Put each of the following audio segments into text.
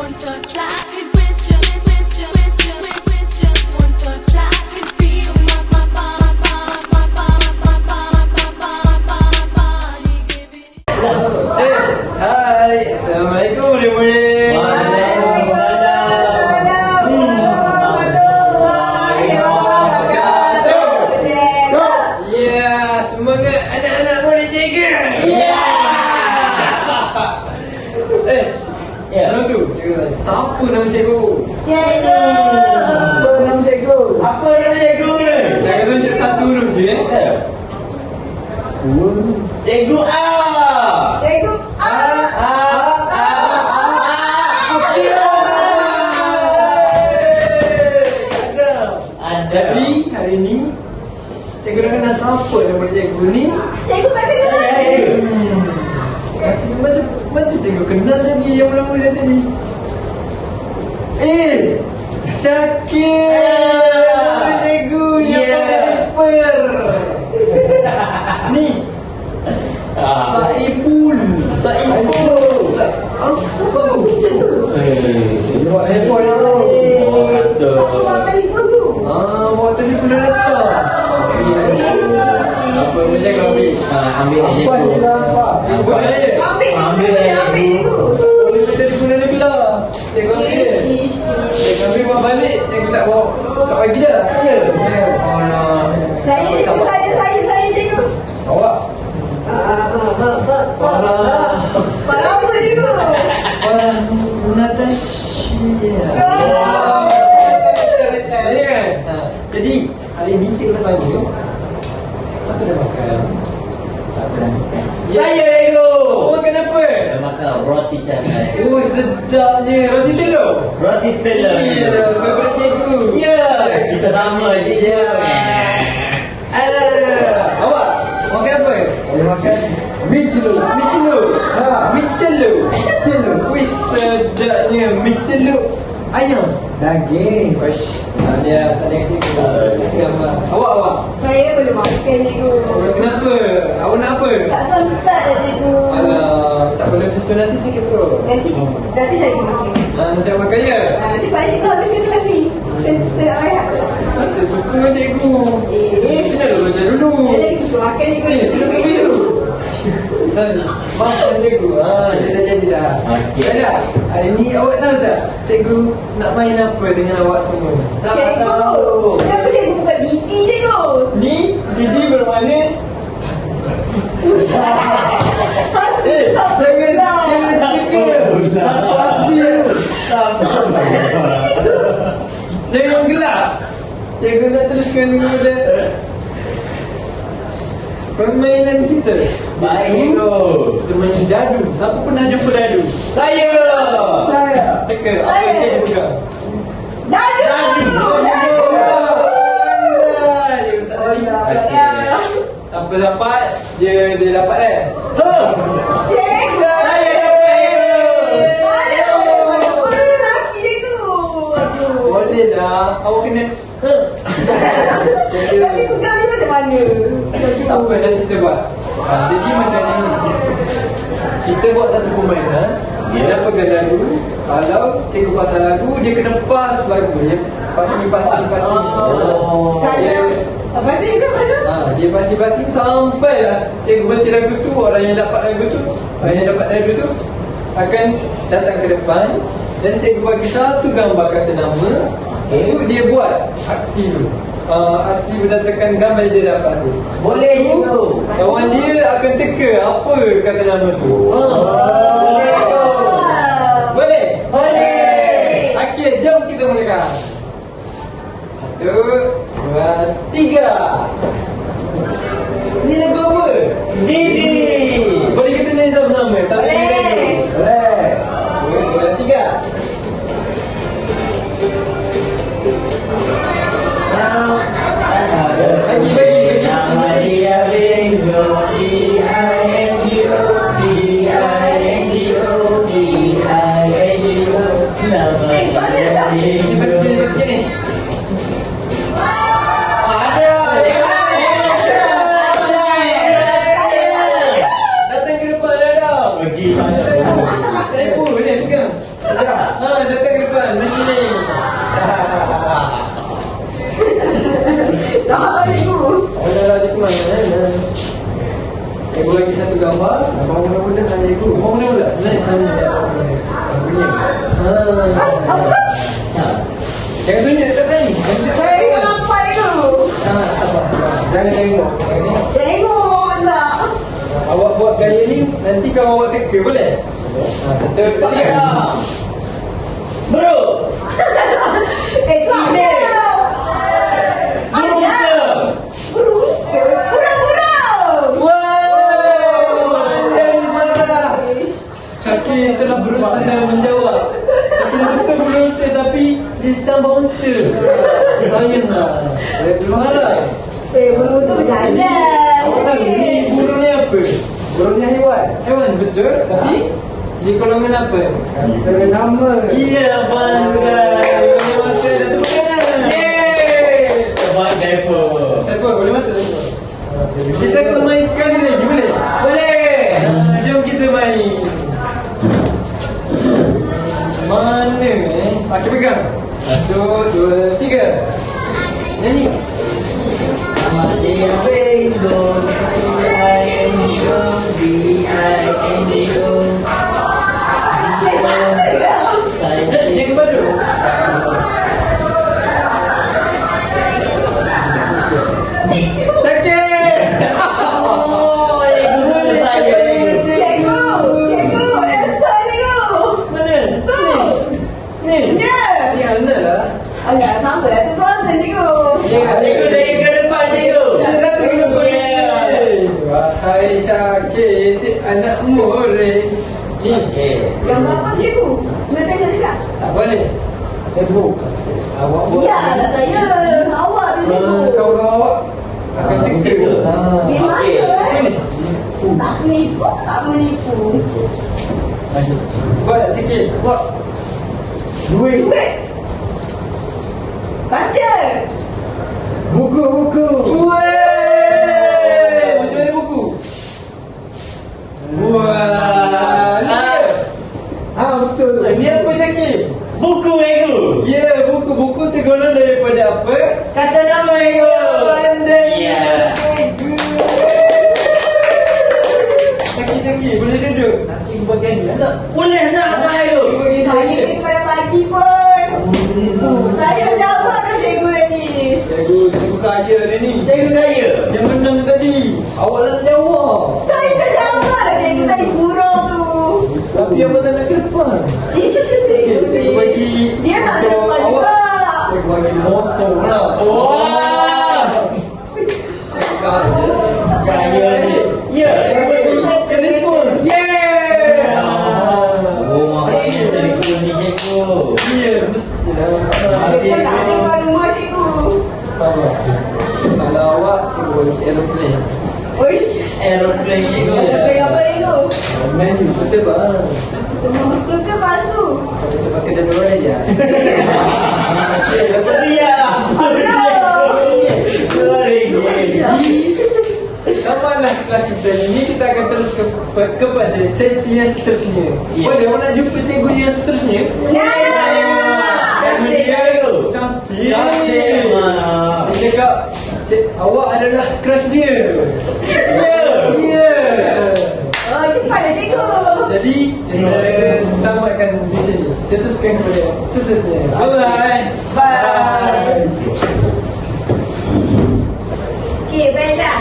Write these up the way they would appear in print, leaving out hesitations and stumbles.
one touch, I could with just one touch, I could feel my body giving. Hai, Assalamualaikum murid-murid. Ya, semangat anak-anak murid cikgu. Nama tu, cikgu tanya, siapa nama cikgu? Apa nama cikgu? Saya tunjuk satu huruf je. Cikgu A. Jadi hari ni cikgu dah kenal siapa nama cikgu ni? Cikgu tak kenal. Macam cikgu kenal tadi yang mula-mula tadi. Syakir, nama cikgu yang paling hyper. Ni Saiful. Handphone ya bro. Aku bawa telefon tu. Bawa telefon dah datang. Apa boleh kau ambil? Ambil aja. Ambil aja. Ambil tu. Boleh telefon dah keluar. Cikgu ambil. Cikgu ambil bawa balik. Cikgu tak bawa, tak bagi dah. Allah. Saya cikgu. Awak. Para apa cikgu? Natasha. Ya kan? Jadi hari ni cikgu nak tanya, siapa dah makan? Saya cikgu. Makan apa? Makan roti canai. Sedapnya. Roti telur? Roti telur. Ya, favourite cikgu. Ya, kita sama cikgu. Awak makan apa? Saya makan mie celur. Mi celur. Ha. Mi celur. Celur. Wih, sedapnya mi celur ayam. Daging. Wish, dia tak ada cikgu. Awak. Saya boleh makan cikgu. Kenapa? Awak nak apa? Tak sempat dah cikgu. Alah, tak boleh macam tu, nanti sakit perut. Nanti saya makan. Nanti awak makan ya? Cepat cikgu habiskan kelas ni. Saya nak rehat. Tak suka cikgu. Kenapa belajar dulu? Saya lagi suka makan cikgu. Cikgu suka dulu. Sorry, maafkan cikgu. Dia dah jadi dah. Okey. Dah. Hari ni awak tahu tak cikgu nak main apa dengan awak semua? Cikgu. Kenapa cikgu bukan Didi cikgu? Ni Didi bermakna jangan suka. Satu asli. Jangan gelap. Cikgu nak teruskan kepada permainan kita. Baik cikgu. Kita main dadu. Siapa pernah jumpa dadu? Saya. Teka, apa Saya. cikgu buka? Dadu. Apa dapat? Dia dapat Boleh dah. Awak kena Tapi bukan ni macam mana? tak apa, dah kita buat. Jadi macam ni, kita buat satu permainan. Dia dah pegang dadu. Kalau cikgu pasal lagu, dia kena pas lagu. Dia passing. Apa tu cikgu mana? Dia passing sampai lah cikgu berhenti lagu tu. Orang yang dapat lagu tu, akan datang ke depan dan cikgu bagi satu gambar kata nama. Lalu dia buat aksi tu. Aksi berdasarkan gambar yang dia dapat tu. Boleh cikgu. Kawan dia akan teka apa kata nama tu. Boleh? Okey, jom kita mulakan. 1, 2, 3. Ni lagu apa? Didi. Boleh kita nyanyi sama-sama? Boleh. 1, 2, 3. Datang ke depan dah. Pergi. Saya pun ni. pegang. Datang ke depan, mesti ni. Dah cikgu. Oh, dah lah cikgu mana? Cikgu lagi satu gambar. Abang muda-muda kan cikgu. Abang mula-mula? Bunyi. Jangan tunjuk kat saya. Saya ingat apa itu? Sabar. Jangan tengok. Ini. Tengok nak. Awak buat gaya ni, nanti kalau awak teka boleh? Satu, dua, tiga. Bro. Tak ada. Ada. Burung. Wow! Dan marah. Syakir telah berusaha menjawab. Syakir betul berusaha tapi dia tambah unta. Sayanglah. Marah. Burung tu bercanda. Awak tahu ni burung ni apa? Burungnya hewan. Hewan betul tapi dia golongan apa? Ada nama. Iya, banggai. Boleh masuk satu pegangan. Banggai pun. Siapa boleh masuk? Kita akan main sekali lagi boleh? Boleh. Jom kita main. Mana Okey pegang. Satu, dua, tiga. Nyanyi. Jangan baru. Sakit. Oh, guru saya. Cikgu. Elsa cikgu. Mana? Ni. Ya. Ni Ana lah. Alah, sama lah tu Frozen cikgu. Ya, Cikgu dari ke depan, cikgu. Dia datang ke depan. Ya. Wahai Syakir, si anak murid. Ni. Okey. Gambar apa cikgu? Nak tengok juga? Tak boleh. Facebook. Awak buat. Ya, lah saya. Awak tu cikgu. Kawan-kawan awak akan teka. Memang Okey. ke? Tak menipu. Buat tak sikit? Buat. Duit. Duit. Baca. Buku. Weh! Macam mana buku? Wah! Betul. Ni apa Syakir? Buku, cikgu. Ya, buku-buku tergolong daripada apa? Kata nama, cikgu. Pandai. Ya. Syakir, boleh duduk? Nanti bagian ni nak. Boleh nak, cikgu. Saya ni pada pagi pun. Saya jawab dah cikgu tadi. Cikgu kaya dia ni. Cikgu saya. Dia menang tadi. Awak tak jawab. Saya dah jawab lah cikgu tadi burung tu. Tapi awak tak nak ke depan. Cikgu bagi. Dia tak ke depan awak. juga. Cikgu bagi motor lah. Wah. Kaya. Kaya ni. Ya. Cikgu bagi telefon. Yeah. Oh, maknanya telefon ni, cikgu. Ya, mestilah. Dia tak ada kat rumah cikgu. Sabar. Kalau awak, cikgu bagi aeroplane. Uish. Aeroplane, cikgu. Ada apa itu? Man, betul bang. Betul ke palsu? Kita pakai dia dua aja. Okey, lepas dia lah. Kapanlah kelas kita ini kita akan terus kepada sesi yang seterusnya. Ya. Boleh awak nak jumpa cikgu yang seterusnya? Dan dia tu. Cantik. Cantik. Dia cakap, awak adalah crush dia. Ya. Ya. Oh, cepatlah cikgu. Jadi kita tamatkan di sini. Kita teruskan kepada seterusnya. Bye. Bye. Okey, baiklah.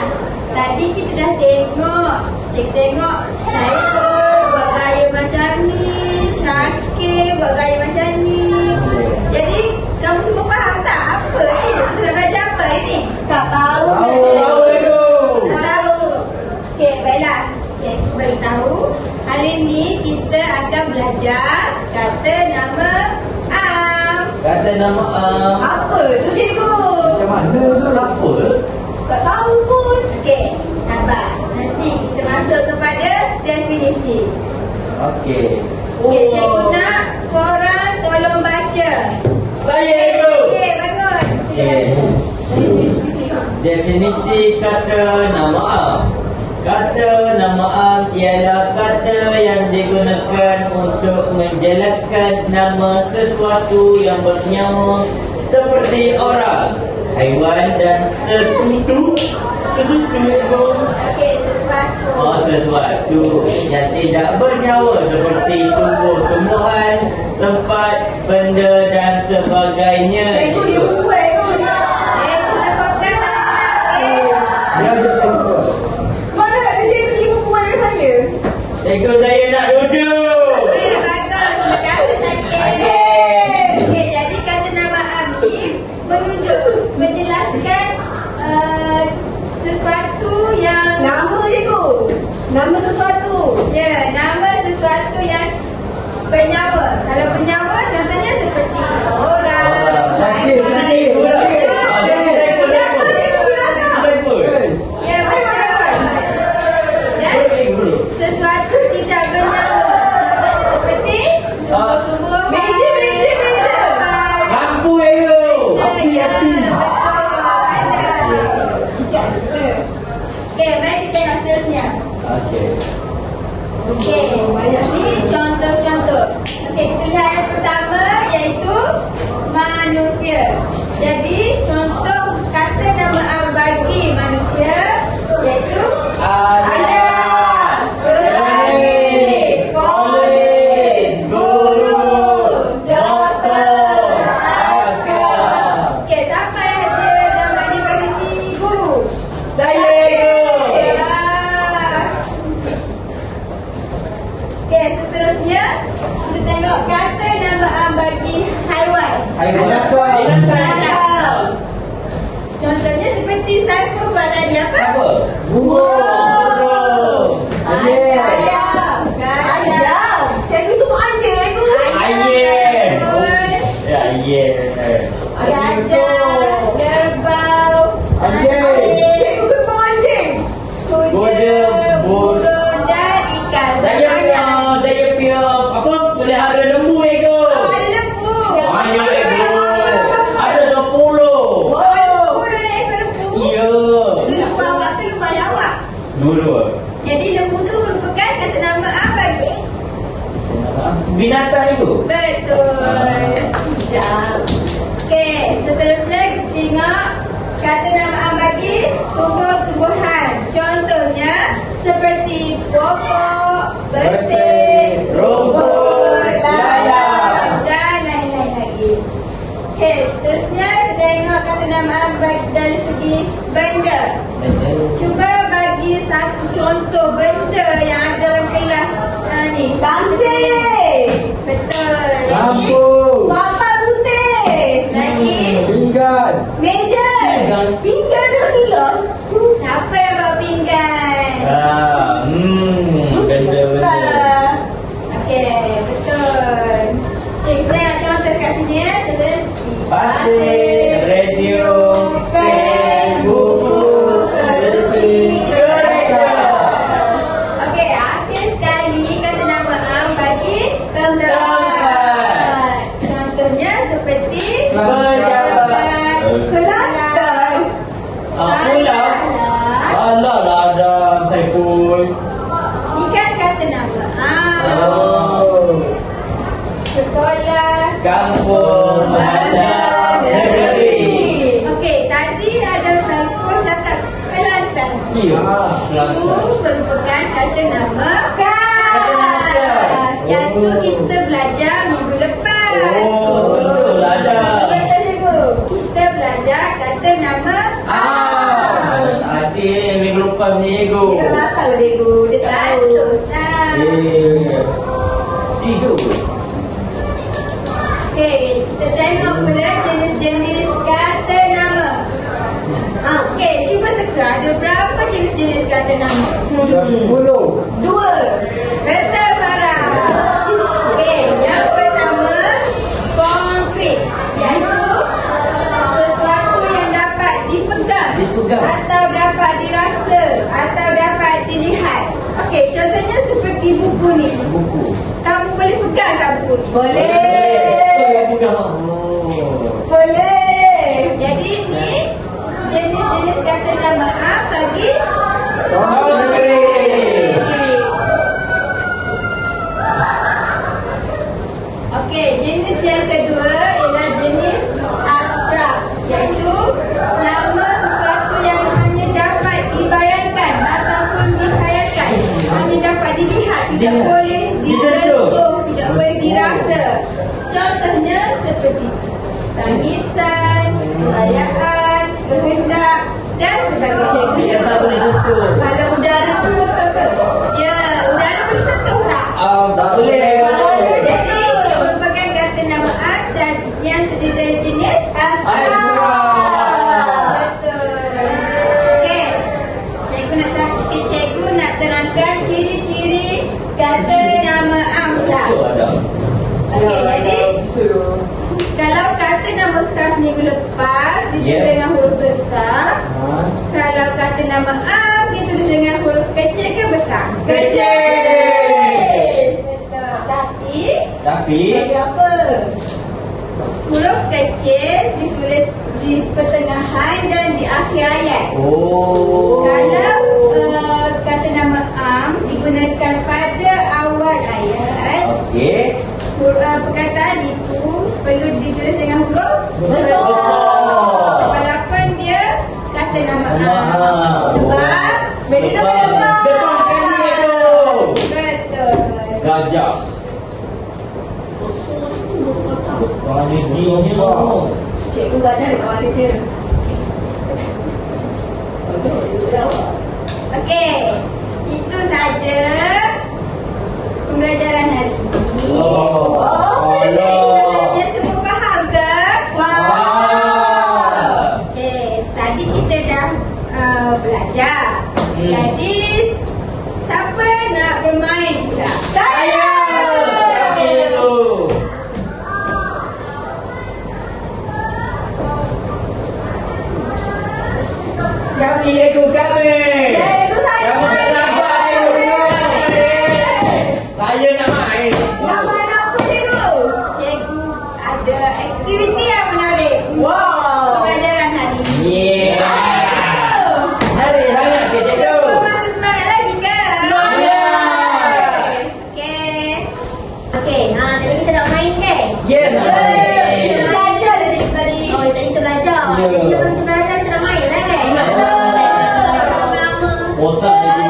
Tadi kita dah tengok. Cikgu tengok Syaiful buat gaya macam ni, Syakir buat gaya macam ni. Jadi, kamu semua faham tak apa ni? Kita nak belajar apa hari ni? Tak tahu. Tahu, cikgu. Tak tahu. Okey, baiklah. Cikgu beritahu. Hari ni kita akan belajar kata nama Am. Kata nama Apa tu cikgu? macam mana tu apa? Tak tahu pun. Okey, sabar. Nanti kita masuk kepada definisi. Okey. Okey, cikgu nak seorang tolong baca. Saya, cikgu. Okey, bangun. Okey. Definisi kata nama. Kata nama ialah kata yang digunakan untuk menjelaskan nama sesuatu yang bernyawa seperti orang, haiwan dan sesuatu itu. Okey, sesuatu. Sesuatu yang tidak bernyawa seperti tumbuh-tumbuhan, tempat, benda dan sebagainya. Itu dia buat tu. Kita fokus. Dia ada semua. Mana nak kerja pergi perempuan dengan saya? Cikgu saya nak duduk. Okey, bagus. Terima kasih, Nakil. Okey, jadi kata nama Abi menunjuk, menjelaskan sesuatu yang... Nama je tu. Nama sesuatu. Ya, nama sesuatu yang bernyawa. Kalau bernyawa, contohnya seperti orang. Sakit, sakit, sakit. Ya, betul. Dan sesuatu tidak bernyawa. Contohnya seperti tumbuh-tumbuhan. Meja. Lampu itu. Api, api. Okey, mari kita tengok seterusnya. Okey. Okey, jadi contoh-contoh. Okey, kita lihat yang pertama iaitu manusia. Jadi contoh kata nama bagi manusia iaitu Ayah, petani, polis, guru, doktor, askar. Okey, siapa yang ada nama bagi guru? Saya guru. Okey, seterusnya kita tengok kata nama bagi haiwan. Haiwan. Contohnya seperti Saiful buat tadi apa? Apa? Burung. Ayam. Ayam. Cikgu semua anjing tu. Ayam. Betul. Ya, yeah. Gajah. Kerbau. Anjing. Cikgu semua anjing. Kuda, burung dan ikan. Saya punya apa? Pelihara lembu itu. Ada lembu. Banyak itu. Ada 10. Burung dan ekor lembu. Ya. Lembu awak tu lembu awak. Dua-dua. Jadi lembu tu merupakan kata nama bagi. Binatang itu. Betul. Sekejap. Okey, seterusnya kita tengok kata nama bagi tumbuh-tumbuhan. Contohnya seperti pokok, betik, Rumput, lalat. dan lain-lain lagi. Okey, seterusnya kita tengok kata nama bagi dari segi benda. Cuba bagi satu contoh benda yang ada dalam kelas ni. Pasir. Betul. Lagi. Lampu. Papan putih. Lagi. Pinggan. Meja. Pinggan. Pinggan dah bilas. Siapa yang bawa pinggan? Benda-benda. Okey, betul. Okey, kita tengok contoh kat sini ya. Contoh Pasir, radio, pen, buku, besi, kereta. Okey, akhir sekali kata nama bagi tempat. Contohnya seperti Pejabat. Kelantan. Pulau. Alah, ladang, Saiful. Ni kan kata nama. Oh. Sekolah. Kampung, bandar, negeri. Okey, tadi ada Saiful cakap Kelantan. Ya, Itu Kelantan. merupakan kata nama Kata nama. yang tu kita belajar minggu lepas. Oh, betul ada. Kata cikgu, kita belajar kata nama Tadi minggu lepas ni, Ego. Dia batal cikgu. Dia tak tahu. Betul. Tidur. Okey, kita tengok pula jenis-jenis kata nama. Okey, cuba teka ada berapa jenis-jenis kata nama? 10. 2. Betul, Farah. Okey, yang pertama konkret, iaitu sesuatu yang dapat dipegang, Dipegang. atau dapat dirasa atau dapat dilihat. Okey, contohnya seperti buku ni. Buku. Kamu boleh pegang tak buku ni? Boleh pegang. Boleh. Jadi ni jenis-jenis kata nama bagi Konkret. Okey, jenis yang kedua ialah jenis abstrak, iaitu nama sesuatu yang hanya dapat dibayangkan ataupun dihayatkan, hanya dapat dilihat, tidak boleh disentuh, tidak boleh dirasa. Contohnya seperti tangisan, perayaan, kehendak dan sebagainya. Yang tak boleh sentuh. Kalau udara tu betul ke? Ya, udara boleh sentuh tak? Tak boleh. Jadi, merupakan kata namaan dan yang terdiri dari jenis Abstrak. Betul. Okey. Cikgu nak terangkan ciri-ciri kata nama abstrak. Betul ada. Okey, jadi Bisa. kalau kata nama khas minggu lepas ditulis Ya. dengan huruf besar, Ha. kalau kata nama am ditulis dengan huruf kecil ke besar? Kecil. Betul. Tapi Bagi apa? Huruf kecil ditulis di pertengahan dan di akhir ayat. oh. Kalau kata nama am digunakan pada awal ayat, Okey. perkataan itu perlu ditulis dengan huruf Besar. Walaupun dia kata nama am. Am. Sebab Beda dengan Depan kali tu. betul. Gajah. Besarnya jinya. Cikgu banyak dekat orang kecil. Okey, itu saja pembelajaran hari ini. Oh. Sebenarnya semua faham ke? Wah. Okey, tadi kita dah belajar. Jadi, siapa nak bermain pula? Saya. Saya tu. Kami ikut kami. Cikgu saya Kami tak lambat ikut kami. Saya nak main. nak main apa cikgu? Cikgu ada aktiviti yang menarik untuk Wow. pembelajaran hari ini. Yeah. Hari sangat ke cikgu. Masih semangat lagi ke? Semangat. Okey. Okey, tadi kita nak main kan? Ya, nak main. Cikgu belajar dah cikgu tadi. Oh, tadi kita belajar. Ya. Jadi lepas kita belajar, kita nak main lah kan? Lama-lama. Bosan jadi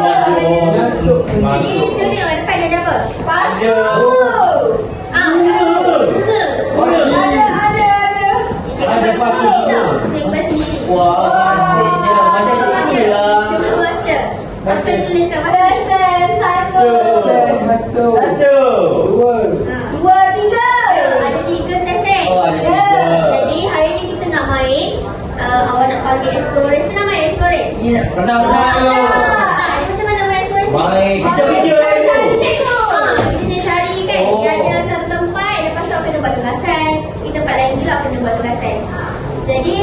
Ngantuk. Jadi, Ngantuk. cuba tengok depan ada apa? Ada. Bunga. Bunga. Ada. Cikgu Ada buat paku sendiri bunga. tau. Cikgu buat sendiri. Wah, cantiknya. Macam Cuba baca. cikgu lah. Cuba baca. Apa yang tulis kat bawah? Lesen satu. Satu. Satu. Dua. Dua, tiga. Ada 3 sesen. Oh, ada tiga. Jadi, hari ni kita nak main. Awak nak panggil explorers. Kita nak main explorers. Ini pernah Ni macam mana main explorers ni? main kecil-kecil dulu. Kita cari kan. Oh. Dia ada satu tempat. Lepas tu awak kena buat tugasan. Di tempat lain dulu awak kena buat tugasan. Jadi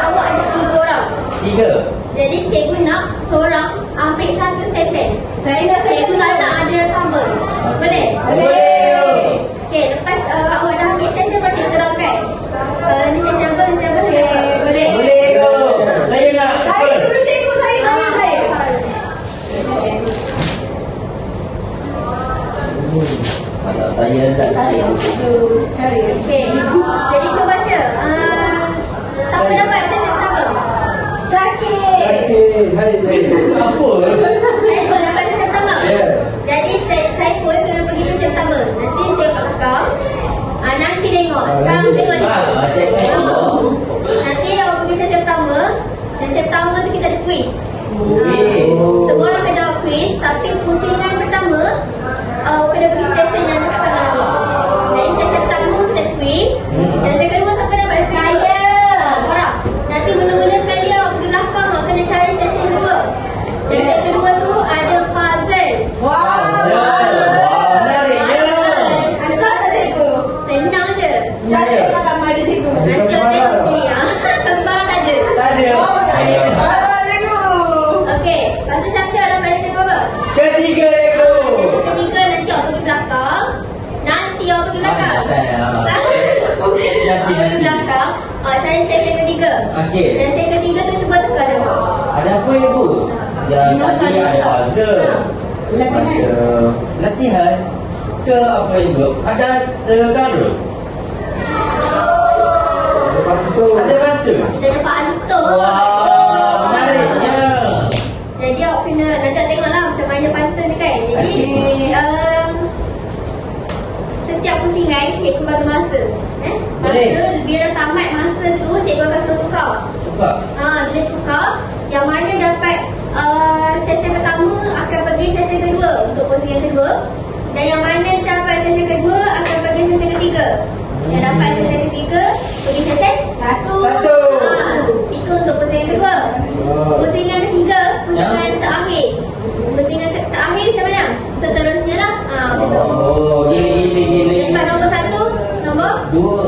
awak ada 3 orang. 3. Jadi cikgu nak seorang ambil satu stesen. Saya nak Cikgu tak nak ada sama. Boleh? Boleh. Okey, lepas awak dah ambil stesen lepas cikgu terangkan. Ni stesen apa, ni stesen apa, ni stesen apa. Boleh? Boleh ke? Saya nak Saya dulu cikgu saya. Anak saya tak saya. Okey. Jadi cuba baca. Siapa dapat stesen pertama? Sakit. Okey. Hai. Apa? Saiful dapat stesen pertama. Ya. Jadi Saiful kena pergi stesen pertama. Nanti tengok kat belakang. Nanti tengok. Sekarang tengok ni. Tengok. Nanti awak pergi stesen pertama. Stesen pertama tu kita ada quiz. Okey. Semua orang akan jawab quiz. Tapi pusingan pertama awak kena pergi stesen yang dekat tangan awak. Jadi stesen pertama kita ada quiz. Stesen kedua siapa dapat? Saya. Korang. Nanti mula-mula sekali awak pergi belakang. Awak kena cari stesen kedua. Stesen kedua tu ada puzzle. Wah. Wah, menariknya. Susah tak cikgu? Senang je. Cantik tak gambar dia cikgu? Nanti awak tengok sendiri. Kembang tak ada. Tak ada. Cikgu. Okey. Lepas tu Syakir dapat stesen berapa? Ketiga ekor. Stesen ketiga nanti awak pergi belakang. Nanti awak pergi belakang. Awak pergi belakang. Cari stesen ketiga. Okey. Stesen ketiga tu cuba tukar dia. Ada apa ibu? Yang tadi ada puzzle. Ada latihan. ke apa itu? Ada garut. Lepas tu. Ada batu. Kita dapat hantu. Wah, menariknya. Jadi awak kena nak tengoklah macam mana pantun ni kan. Jadi setiap pusingan cikgu bagi masa. Masa bila tamat masa tu cikgu akan suruh tukar. Tukar. Bila tukar, yang mana dapat sesi pertama akan pergi sesi kedua untuk pusingan kedua. Dan yang mana dapat sesi kedua akan pergi sesi ketiga. Yang dapat sesi ketiga pergi sesi satu. Itu untuk pusingan kedua. Pusingan ketiga, pusingan terakhir. Pusingan terakhir macam mana? Seterusnya lah. Betul. Oh, gila. Dapat nombor satu, nombor Dua.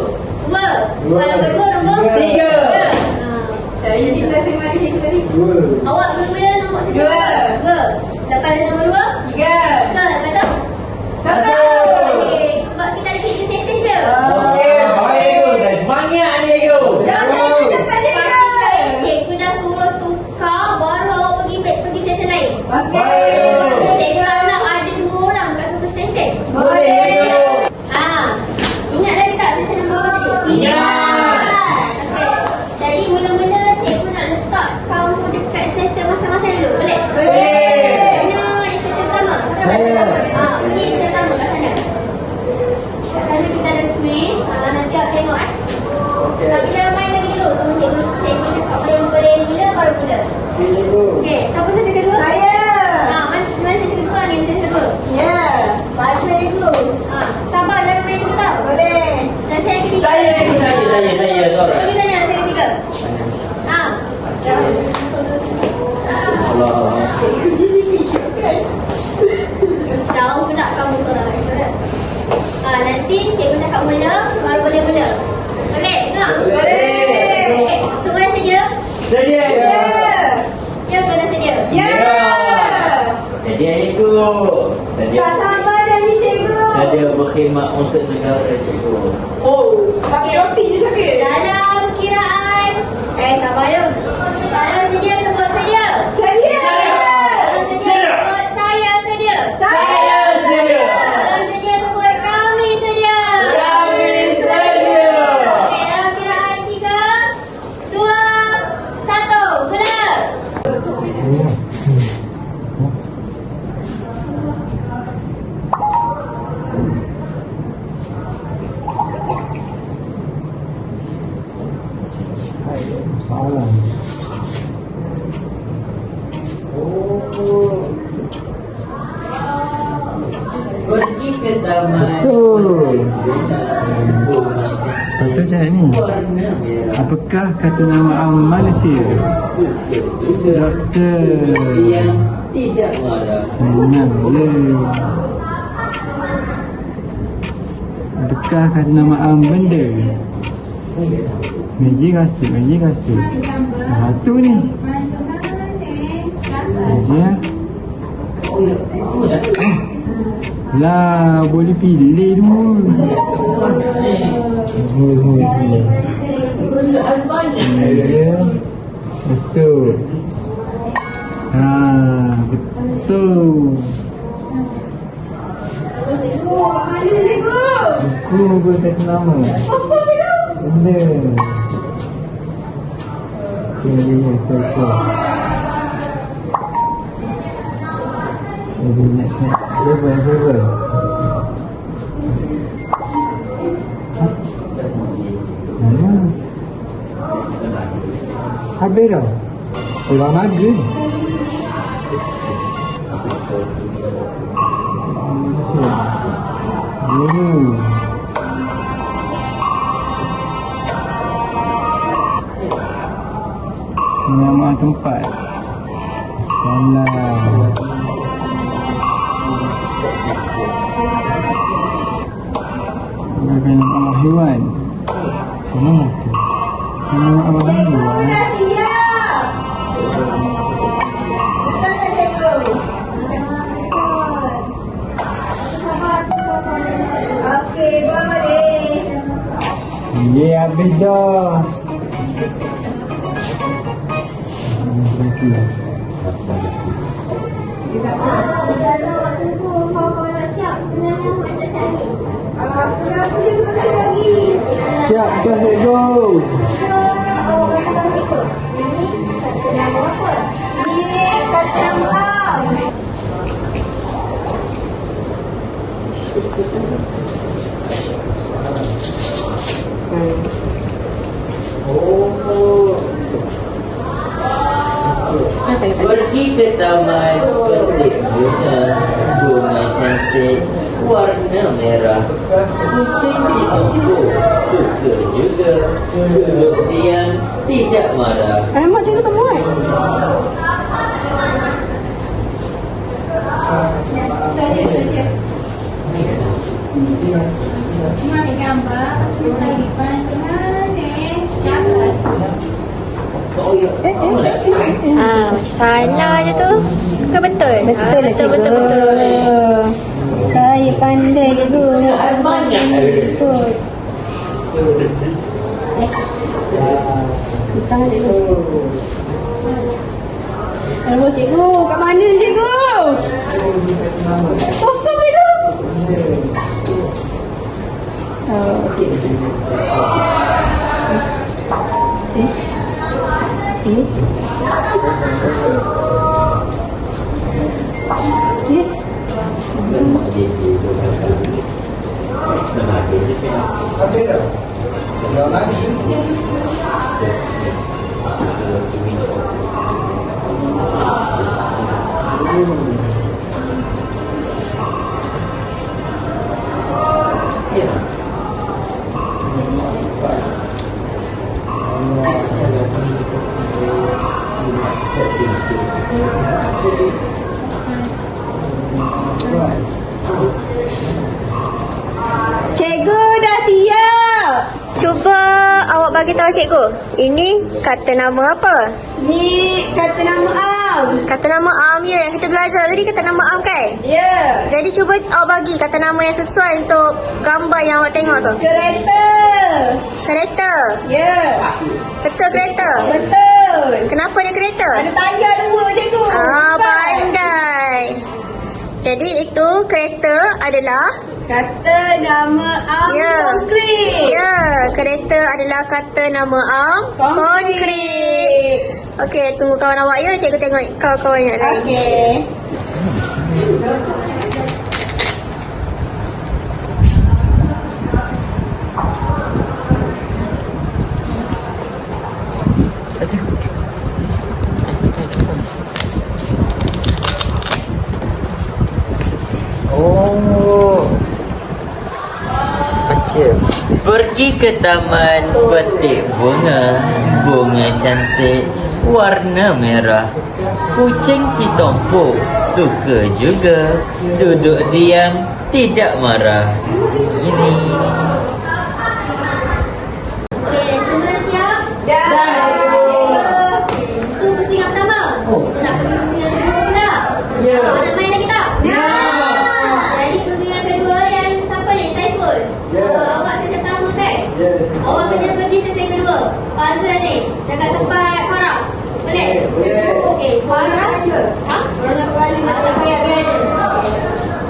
dua. Nombor dua, nombor Tiga. Jadi sesi mana cikgu tadi? Dua. Awak mula-mula nombor sesi Dua. Dua. Dapat nombor dua? Tiga. Tiga. Lepas tu? Satu. Okey. Sebab kita ada cikgu sesi je. Okey, baik. Dah semangat ni you. Jangan cepat cikgu. Cikgu dah suruh tukar baru awak pergi sesi lain. Okey. Cikgu nak ada dua orang kat satu stesen. Boleh. Ingat lagi tak sesi nombor berapa tadi? Ingat. Okey. Jadi mula-mula cikgu nak letak kamu dekat stesen masing-masing dulu. Boleh? Boleh. Mana sesi pertama? Saya. Pergi sesi pertama kat sana. Kat sana kita ada quiz. Nanti awak tengok Tapi jangan main lagi dulu. Tunggu cikgu cakap boleh mula baru mula. Cikgu. Okey, siapa sesi kedua? Saya. Mana sesi kedua ni? Sesi kedua. Ya. Pak cikgu. Sabar, jangan main dulu tau. Boleh. Dan saya yang ketiga. Saya. Zora. Pergi sana, saya ketiga. Allah. Jauh pula kamu Zora. Nanti cikgu cakap mula, baru boleh mula. Boleh? Tak? Boleh. Okey, semua sedia? Sedia. Ya ke dah sedia? Ya. Sedia itu. Tak sabar dah ni cikgu. Sedia berkhidmat untuk negara cikgu. Oh, pakai roti je Syakir. Dalam kiraan. Sabar ya. Dalam sedia sebut sedia. Saya. Dalam sedia sebut saya sedia. Saya sedia. Dalam sedia sebut kami sedia. Kami sedia. Okey, dalam kiraan 3, 2, 1, mula. Salam. Pergi ke taman. Betul. Betul macam ni. Warna merah. Apakah kata nama Malaysia? Doktor. Yang tidak marah. Senang je. Apakah kata nama benda? Meja kasut. Satu ni. Meja. Lah, boleh pilih dulu. Semua. Meja. Kasut. Betul. Mana cikgu? Buku pun kata nama. Apa cikgu? Benda. Betul. Jadi next. Level. Habis dah. Orang naga ni. Nama tempat sekolah. Bukan nama haiwan. Nama tu. Nama Cikgu haiwan. dah siap. Betul tak cikgu? Okey, boleh. Ya, habis dah. Dalam waktu tu kau nak siap. Sebenarnya awak tak Sekolah aku dia masih lagi. Siap ke cikgu? Ini kata nama apa? Ni kata nama Am. Pergi ke taman, petik bunga cantik warna merah. Kucing si Tongko suka juga, duduk diam tidak marah. Alamak, cikgu tak muat. Saja. Semua ni gambar. Kehidupan tengah ni. Cakap. Oh ya, Macam salah je tu. Ke betul? Betul, betul. Saya pandai cikgu. banyak. Betul. Susah cikgu. Alamak cikgu, kat mana ni cikgu? Kosong cikgu. Oh, okey. Ada dah. Yang lagi. Cikgu dah siap. Cuba awak bagi tahu cikgu. Ini kata nama apa? Ni kata nama Am. Kata nama Am ya, yang kita belajar tadi kata nama Am kan? Ya. Jadi cuba awak bagi kata nama yang sesuai untuk gambar yang awak tengok tu. Kereta. Kereta. Ya. Betul kereta. Betul. Kenapa dia kereta? Ada tayar dua cikgu. Pandai. Jadi itu kereta adalah Kata nama Am konkret. Ya, kereta adalah kata nama Am konkret. Okey, tunggu kawan awak ya. Cikgu tengok kawan-kawan yang lain. Okey. Oh, baca. Pergi ke taman, petik bunga cantik warna merah. Kucing si Tongko suka juga, duduk diam tidak marah. Ini. Okey, semua siap? Dah. Itu pusingan pertama. Oh. Kita nak pergi pusingan kedua pula. Ya. Awak nak main lagi tak? Ya. Jadi pusingan kedua yang siapa ni? Saiful. Ya. Awak sesi pertama kan? Ya. Awak kena pergi sesi kedua. Puzzle ni. Dekat tempat Farah. Boleh? Boleh. Okey, Farah. Ha? Orang nak balik. Tak payah, biar je.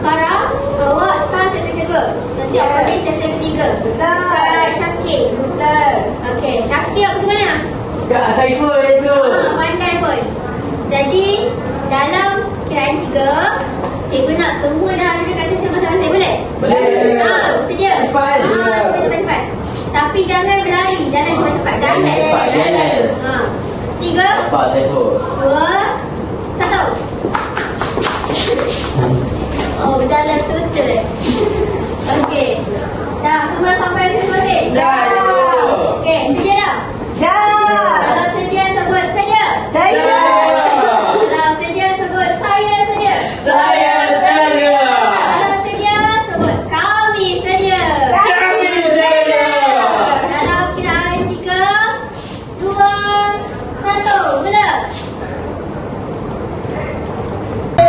Farah, awak start sesi kedua. Nanti awak balik sesi ketiga. Dekat Syakir. Betul. Okey, Syakir awak pergi mana? Kak Saiful itu. Pandai pun. Jadi, dalam kiraan 3, cikgu nak semua dah ada dekat sesi masing-masing. Boleh? Boleh. Bersedia? Cepat. Cepat-cepat. Tapi jangan berlari. Jalan cepat-cepat. Jalan. Cepat, jalan. 3, Apa Saiful? 2, 1. Oh, berjalan betul-betul eh. Okey. Dah, semua sampai masing-masing? Dah. Okey, sedia dah? Dah. Kalau sedia, sebut sedia. Saya. Kalau sedia, sebut saya sedia. Saya sedia. Kalau sedia, sebut kami sedia. Kami sedia. Dalam kiraan 3, 2, 1, mula.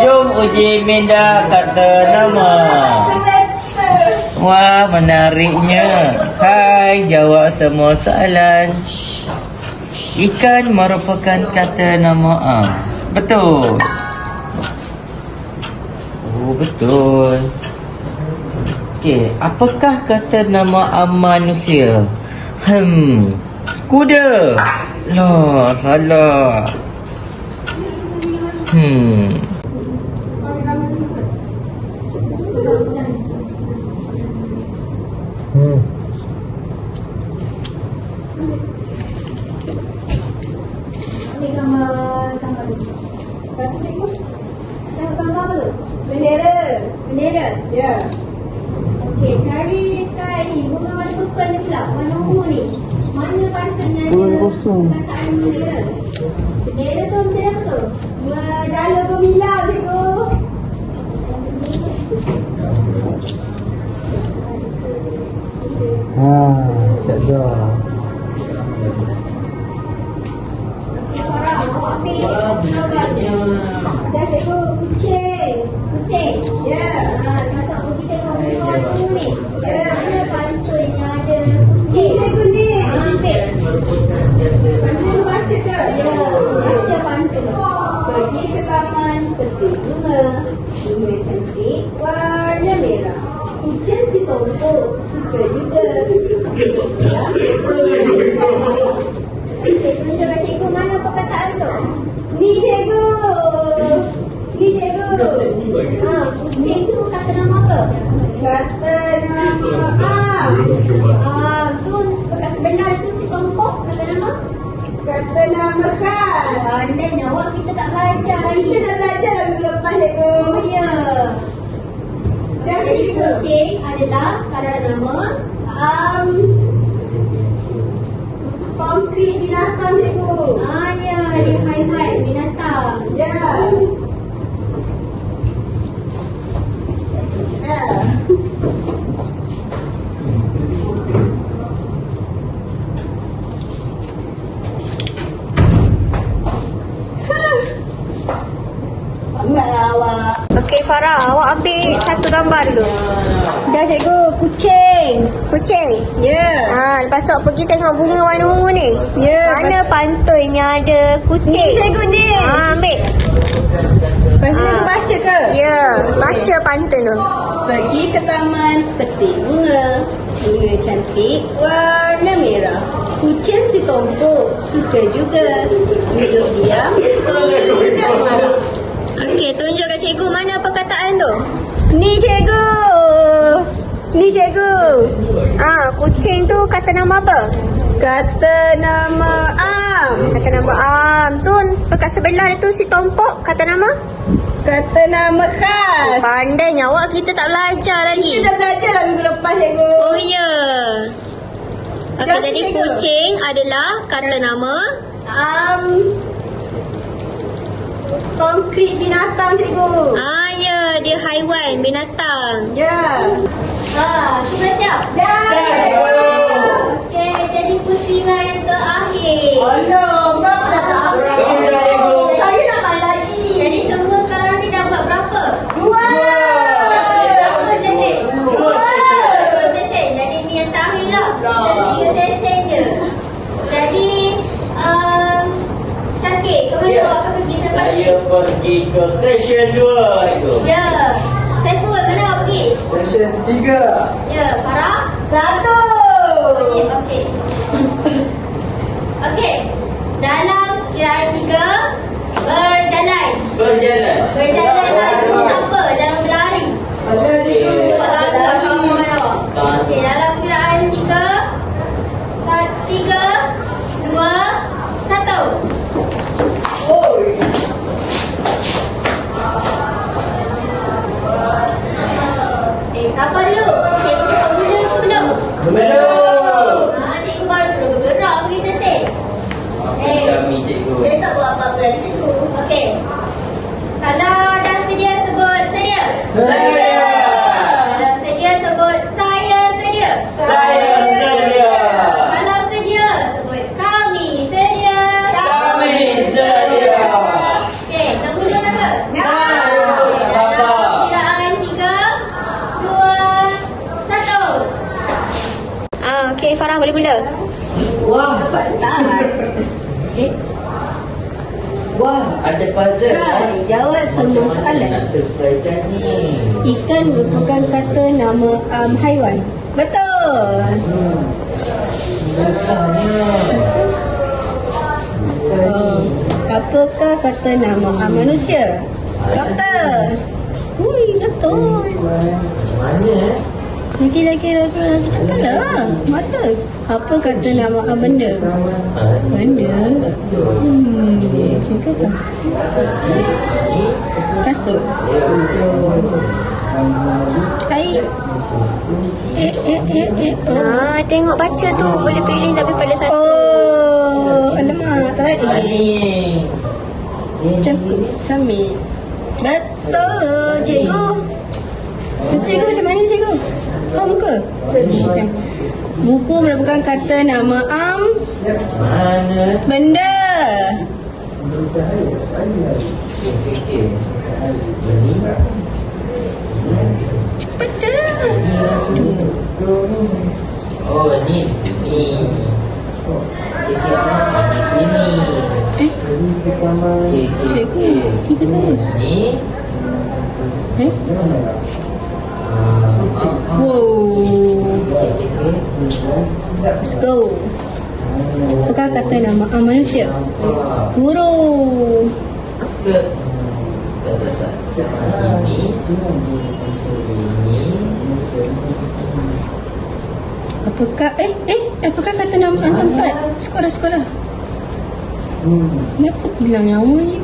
Jom uji minda kata nama. Wah, menariknya. Hai, jawab semua soalan. Ikan merupakan kata nama Am. Betul. Oh, betul. Okey, apakah kata nama manusia? Kuda. Lah, salah. Ambil gambar dulu. Tengok gambar apa tu? Bendera. Bendera. Ya. Okey, cari dekat ni. Bunga warna purple ni pula. Warna ungu ni. Mana patutnya Warna kosong. perkataan bendera? Bendera tu bendera apa tu? Jala gemilang cikgu. Siap dah. Okey, Farah. Awak ambil gambar. Dah cikgu, kucing. Kucing. Ya. Masuk pergi tengok bunga warna ungu ni. Ya. Mana pantulnya ada kucing? Cikgu ni. Ambil. Cikgu baca ke? Ya, baca pantun. Pergi ke taman petik bunga. Bunga cantik warna merah. Kucing si tompok suka juga. Okey, tunjuk kat cikgu mana perkataan tu. Ni cikgu. Ni cikgu. Kucing tu kata nama apa? Kata nama Tu bekas sebenar tu si tompok kata nama. Kata nama khas. Pandai awak kita tak belajar lagi. Kita dah belajar dah minggu lepas cikgu. Oh ya. Dah Jadi cikgu. kucing adalah kata nama. Konkret binatang cikgu. Ya, dia haiwan, binatang. Ya. Ya. Banyak awak. Okey Farah, awak ambil satu gambar dulu. Dah cikgu, kucing. Kucing. Ya. Lepas tu awak pergi tengok bunga warna ungu ni. Ya. Mana pantulnya ada Ni kucing? cikgu ni. Ambil. Lepas tu cikgu baca ke? Ya, baca pantun tu. Pergi ke taman petik bunga. Bunga cantik warna merah. Kucing si tompok suka juga. Duduk diam, tidak marah. Okey, tunjuk kat cikgu mana perkataan tu. Ni cikgu. Ni cikgu. Kucing tu kata nama apa? Kata nama Kata nama tu dekat sebelah tu si tompok kata nama. Kata nama khas. Pandainya awak kita tak belajar lagi. Kita dah belajar dah minggu lepas cikgu. Oh ya. Okey, Dah, jadi cikgu. kucing adalah kata nama. Konkret binatang cikgu. Ya, dia haiwan, binatang. Ya. Sudah siap? Dah. Okey, jadi pusingan yang terakhir. Allah, cikgu. Saya nak main lagi. Jadi semua sekarang ni dapat berapa? 2. Berapa sesen? 2 sesen. Jadi ni yang terakhir lah. Kita 3 sesen je. Jadi, Syakir, ke mana awak akan pergi selepas ni? Saya pergi ke stesen 2 itu. Ya. Saiful, mana awak pergi? Stesen 3. Ya, Farah? 1. Okey. Okey. Dalam kiraan 3, berjalan. Berjalan. Berjalan itu apa? Jangan berlari. Untuk langkah kawan awak. Okey, dalam kiraan 3, 2, 1. Sabar dulu. Cikgu cakap mula ke belum? Belum. Cikgu baru suruh bergerak pergi sesen. Kami cikgu. Dia tak buat apa-apa lagi cikgu. Okey. Kalau dah sedia sebut sedia. Saya. Kalau sedia sebut saya sedia. Saya sedia. Kalau sedia sebut kami sedia. Kami sedia. Okey, nak mula dah ke? Nah, Okey, dalam kiraan 3, 2, 1. Okey, Farah boleh mula. Wah, santai. Wah, ada puzzle. Hai, jawab semua soalan. Nak selesaikan ni. Ikan merupakan kata nama haiwan. Betul. Susahnya. Apakah kata nama manusia? Doktor. Betul. Macam mana? Lagi cepatlah. Masa apa kata nama benda? Benda. Juga kasut. Air. Tengok baca tu. Boleh pilih daripada satu. Oh, alamak, tak lagi. Ni. Campur, sambil. Betul, cikgu. Cikgu macam mana cikgu? Faham ke? Bukan. Buku merupakan kata nama Macam mana? benda. Fikir. Ini. Cepat je. Oh, ni di sini. Di sini. Cikgu, kita terus. Ni. Wow. Let's go. Apakah kata nama manusia? Burung. Ini. Apakah apakah kata nama tempat? Sekolah. Kenapa hilang nyawa ni?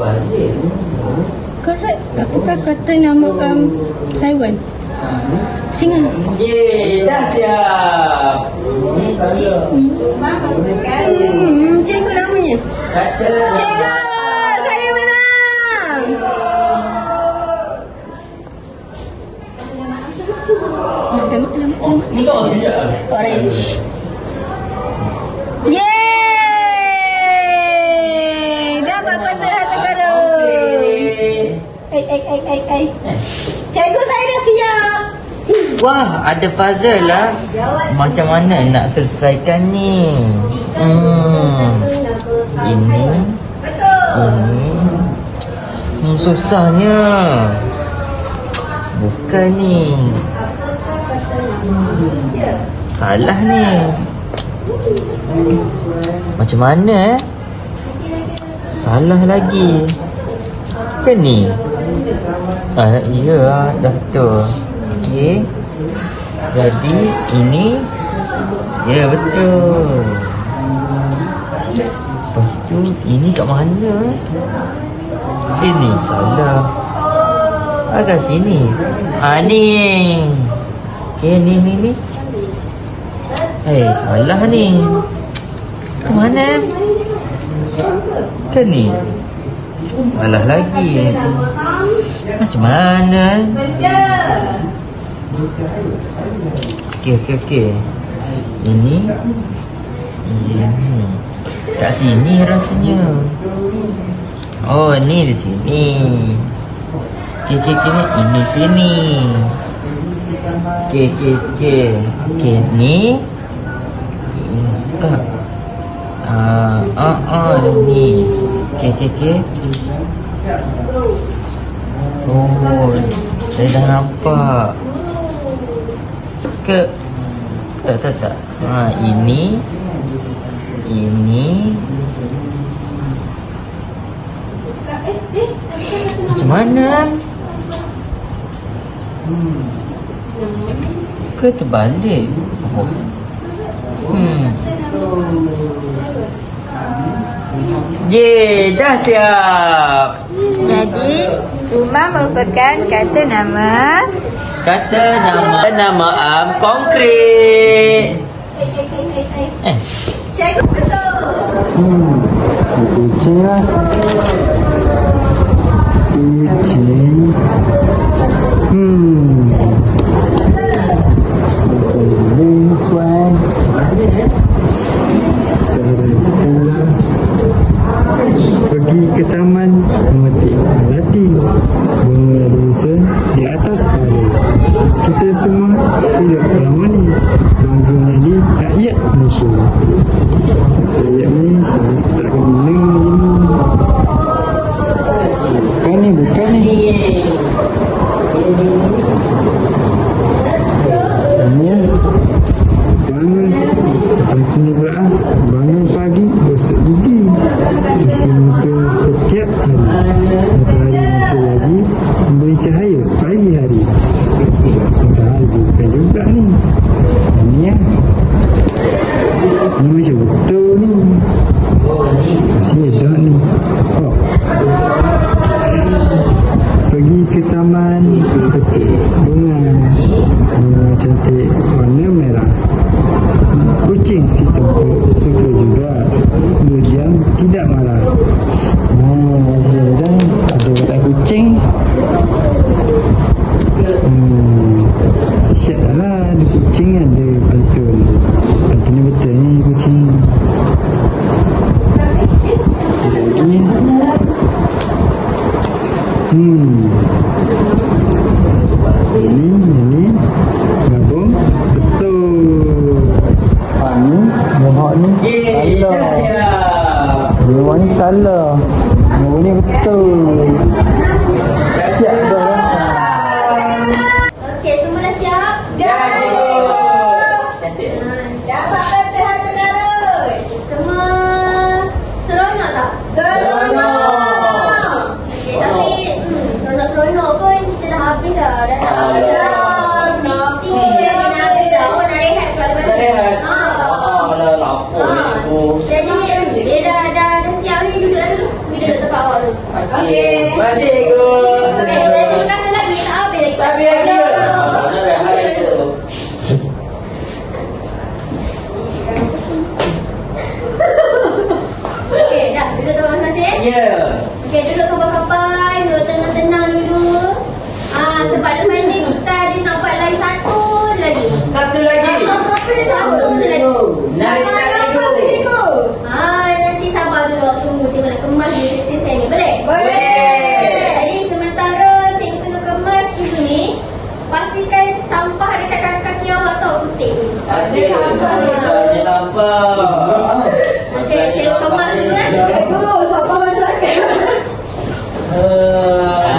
Balik. Correct. Apakah kata nama haiwan? Singa. Yeay, dah siap. Cikgu namanya. Kata. Cikgu, saya menang. Untuk dia. Orange. Yeay! Dapat patah hati karun. Ai. Cikgu, saya dah siap. Wah, ada puzzle lah. Macam mana nak selesaikan ni? Ini. Ini. Susahnya. Bukan ni. Salah ni. Macam mana Salah lagi. Kan ni? Ya, dah betul. Okey. Jadi ini. Ya, betul. Lepas tu ini kat mana? Sini. Salah. Agak sini. Ni. Okey, ni. Salah ni. Ke mana? Kan ni? Salah lagi. Macam mana? Okey. Ini. Kat sini rasanya. Oh, ni di sini. Okey. Ini sini. Okey, ni. Tak. Ni. Okey. Oh, saya dah nampak. Tak. Ini. Macam mana? Ke terbalik? Yeay, dah siap. Jadi, rumah merupakan kata nama konkret. Cikgu, betul. Kucing lah. Kucing. This one. Pergi ke taman memetik melati. Bunga desa di atas kepala. Kita semua hidup dalam ni. Bangga jadi rakyat Malaysia. Rakyat Malaysia. Kita tak kena ini. Kucing si Tengku suka juga. Dia diam, tidak marah. Masih ada watak kucing. Siap lah, ada kucing ada pantun. Pantunnya betul ni kucing. Lagi. Ini gabung betul. Ni mohon ni salah. Mohon ni salah. Mohon ni betul. Siap dah. Okey, semua dah siap? Cantik. Dapat kata harta karun. Semua seronok tak? Seronok. Okey, tapi seronok-seronok pun kita dah habis dah. Dah nak habis dah. Sikit lagi nak habis dah. Oh, nak rehat pula lepas Dah tu. rehat. Ah. Dah lapar ni aku. Jadi dia dah siap ni, duduk dulu. Pergi duduk tempat awak tu. Okey. Terima kasih Ego. Okey, kita kata lagi, tak habis lagi. Tak habis lagi. Dah rehat tu. Okey, dah duduk tempat masing-masing. Ya. Okey, duduk sampai-sampai, duduk tenang-tenang dulu. Sebab lepas ni kita ada nampak lagi satu lagi. Satu lagi. Satu lagi. Narik Ego. Nanti sabar dulu, awak tunggu tengok nak kemas di stesen ni. Boleh? Boleh. Jadi sementara cikgu tengah kemas dulu ni, pastikan sampah dekat kaki awak tu putih dulu. Ada sampah. Okey, cikgu kemas dulu kan? Siapa masyarakat?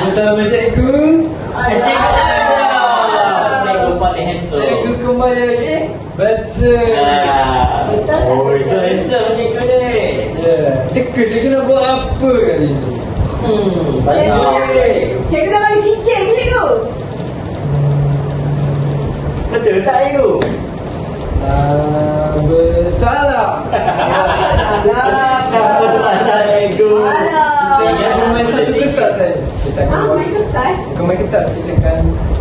Bersama cikgu. Cikgu paling handsome. Cikgu kembali lagi. Betul. Oh, so handsome cikgu ni. Ya. Cikgu nak buat apa kali ni? Banyak. Cikgu dah bagi sikit ke cikgu? Betul tak Ego? Bersalah. Salah Ego. Ingat main satu kertas saya. Kita akan buat. Main kertas? Bukan main kertas, kita akan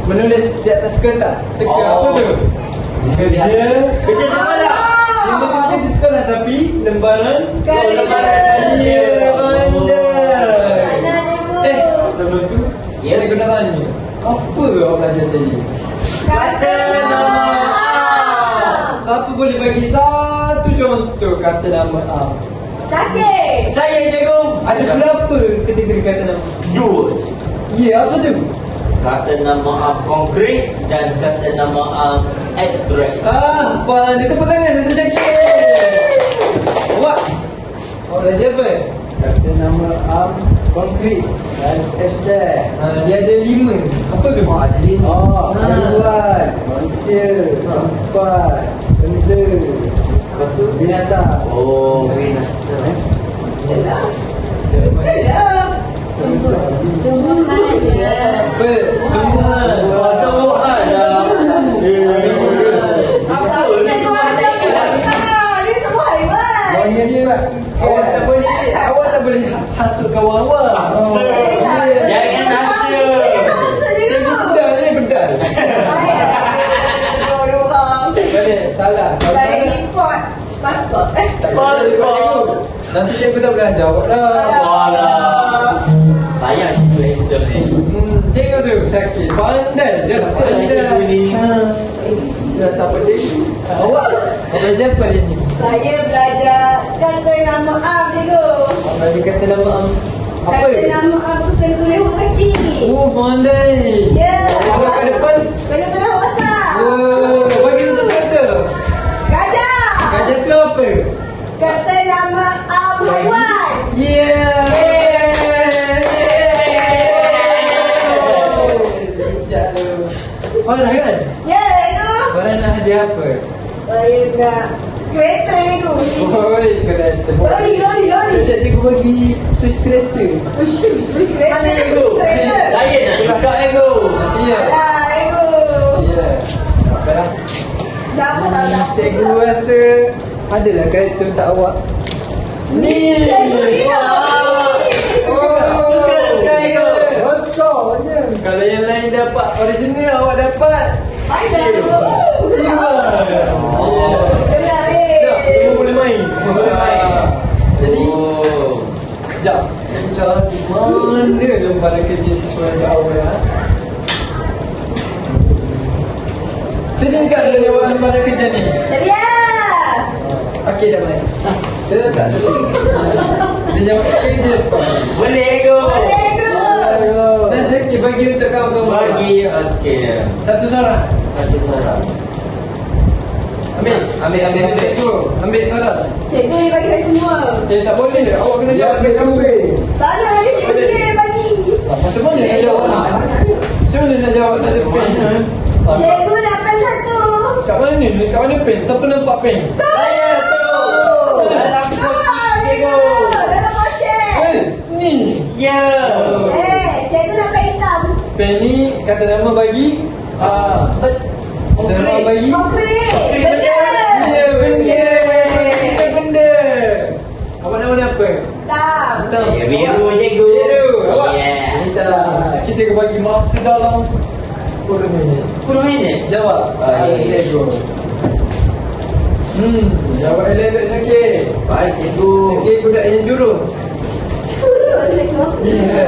menulis di atas kertas. Teka apa tu? Kerja. Kerja sekolah. Dia macam kerja sekolah tapi lembaran. Kerja. Ya, pandai. Pandai, cikgu. Sebelum tu, Ya. saya nak tanya. Apa awak belajar tadi? Kata nama Siapa boleh bagi satu contoh kata nama A? Sakit. Saya cikgu. Ada berapa kategori kata nama? Dua. Ya, apa tu? Kata nama A konkret dan kata nama A abstrak. Pandai. Tepuk tangan untuk Syakir. Awak belajar apa? Kata nama A konkret dan abstrak. Dia ada 5. Apa tu? Ada 5. Haiwan, manusia, tempat, benda, Lepas tu? binatang. Oh, binatang. Dah. Tumbuhan dia. Apa? Tumbuhan. Tumbuhan dah. Apa dia semua haiwan. Manusia. Awak tak boleh hasut kawan awak. Jangan hasut. Saya bedal je, bedal. Boleh, salah. Saya import pasport. Tak boleh ikut cikgu. Nanti cikgu tak boleh ajar awak dah. Walah. Sayang cikgu handsome ni. Tengok tu, Syakir. Pandai. Dia Sayang cikgu pandai. ni. Dah siapa cikgu? Awak belajar apa hari ni? Saya belajar kata nama am cikgu. Awak belajar kata nama apa? Kata nama am tu kena tulis huruf kecil. Oh, pandai. Ya. Awak kat depan. Kena tulis huruf besar. Oh, bagi satu kata. Gajah. Gajah tu apa? Kata nama am haiwan. Yeah. Bijak tu. Farah kan? Ya itu. Farah nak hadiah apa? Saya nak kereta itu. Oi, kena tepuk. Lori. Sekejap cikgu bagi Swiss kereta. Uish, kereta. Mana Ego? Kereta. Saya nak juga Ego. Nanti ya. Alah, ego. Ya. Baiklah. Dah apa tak? Cikgu rasa adalah kereta untuk awak. Ni. Kalau yang lain dapat original, awak dapat Baiklah. Iwan. Dia tak dia jawab kerja sekolah. Boleh go. Dan saya bagi untuk kawan-kawan. Bagi, okey. Satu seorang. Satu seorang. Ambil cikgu. Ambil Farah. Cikgu yang bagi saya semua. Tak boleh. Awak kena jawab cikgu. Tak ada lagi cikgu dia yang bagi. Macam mana nak jawab? Macam mana nak jawab tak ada pen? Cikgu dapat satu. Kat mana ni? Kat mana pen? Siapa nampak pen? Saya tu. Dalam cikgu. Dalam kocek. Ni. Ya. Cikgu dapat hitam. Pen ni kata nama bagi. Kata nama bagi. Konkret. Ya, benda. Kita benda. Awak nama ni apa? Hitam. Hitam. Ya, biru cikgu. Biru. Awak? Ya. Hitam. Kita bagi masa dalam 10 minit. 10 minit. Jawab. Baik. Cikgu. Jawab elok-elok Syakir. Baik cikgu. Syakir budak yang jurus. Turun cikgu. Ya.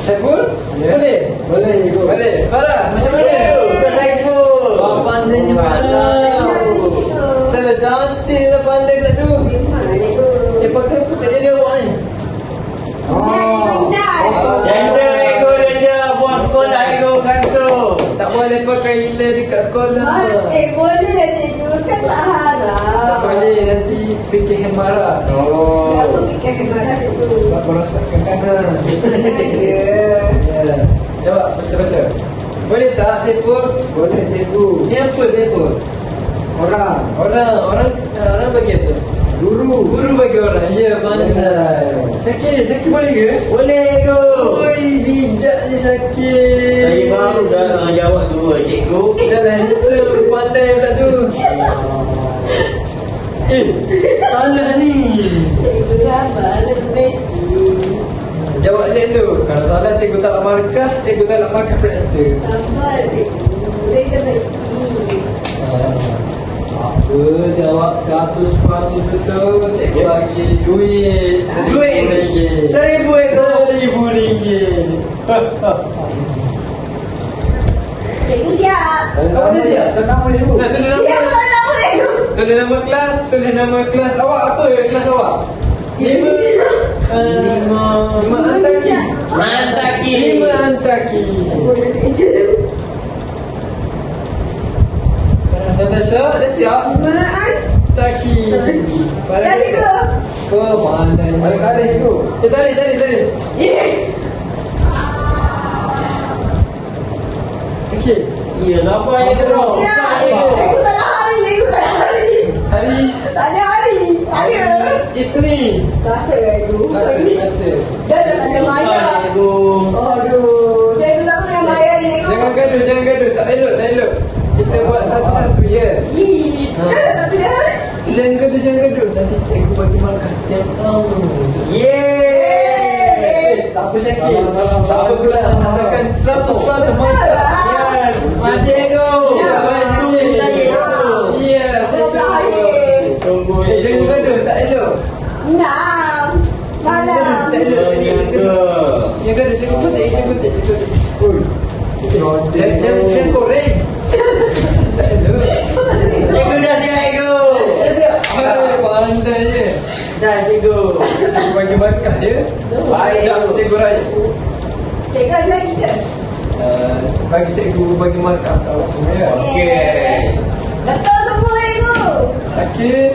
Saiful? Boleh? Boleh cikgu. Boleh. Farah, macam mana? Cikgu. Wah, pandainya Farah. Dah lah cantik lah pandai pula tu. Pakai apa kat jadi awak ni? Janda cikgu dia buat sekolah cikgu kantor. Tak boleh pakai indah dekat sekolah. Boleh lah cikgu. Kan tak harap. Tak boleh, nanti fikir marah. Kenapa fikir kemarah cikgu? Sebab merosakkan kanan. Ya. Jawab betul-betul. Boleh tak Saiful? Boleh cikgu. Ni apa Saiful? Orang bagi apa? Guru bagi orang. Ya, pandai. Syakir boleh ke? Boleh cikgu. Oi, bijaknya Syakir. Saya baru dah jawab dua cikgu. Dah lah handsome, pandai pula tu. Salah ni. Cikgu sabar lebih. Jawab elok. Kalau salah cikgu tak nak markah, cikgu tak nak markah periksa. Sabar cikgu. Saya dah bagi. Apa jawab 100% betul, cikgu bagi duit RM1,000. RM1,000. Cikgu siap. Awak dah siap? Nama cikgu. Nak tulis nama. Siap lah nama cikgu. Tulis nama kelas awak. Apa kelas awak? 5 Antaki. Antaki. 5 Antaki. Natasha, dah siap? Antaki. Dah cikgu. Oh, pandai. Tarik cikgu. Tarik. Okey. Ya, apa yang tu? Cikgu tak ada hari. Cikgu tak ada hari. Hari Tak ada hari. Ada. Isnin. Rasa cikgu. Rasa. Dah tak ada maya. Cikgu. Aduh. Cikgu tak pernah maya ni cikgu. Jangan gaduh. Tak elok. Kita buat satu-satu je. Dah tak ada hari. Jangan gaduh. Nanti cikgu bagi markah setiap sama. Yeay. Tak apa Syakir. Tak apa pula nak masakan 100% markah. Ya, Mas cikgu. Ya, baik Syakir. Ya, Tunggu Jangan gaduh, tak elok. Enam. Malam. Tak elok. Jangan gaduh, cikgu kutip. Jangan koreng. Tak elok. Cikgu dah siap cikgu. Dah siap? Pandai je. Dah cikgu. Cikgu bagi markah dia. Baik. Sekejap, cikgu raya. Cikgu ada lagi ke? Bagi cikgu bagi markah awak semua ya. Okey. Betul semua cikgu. Sakit.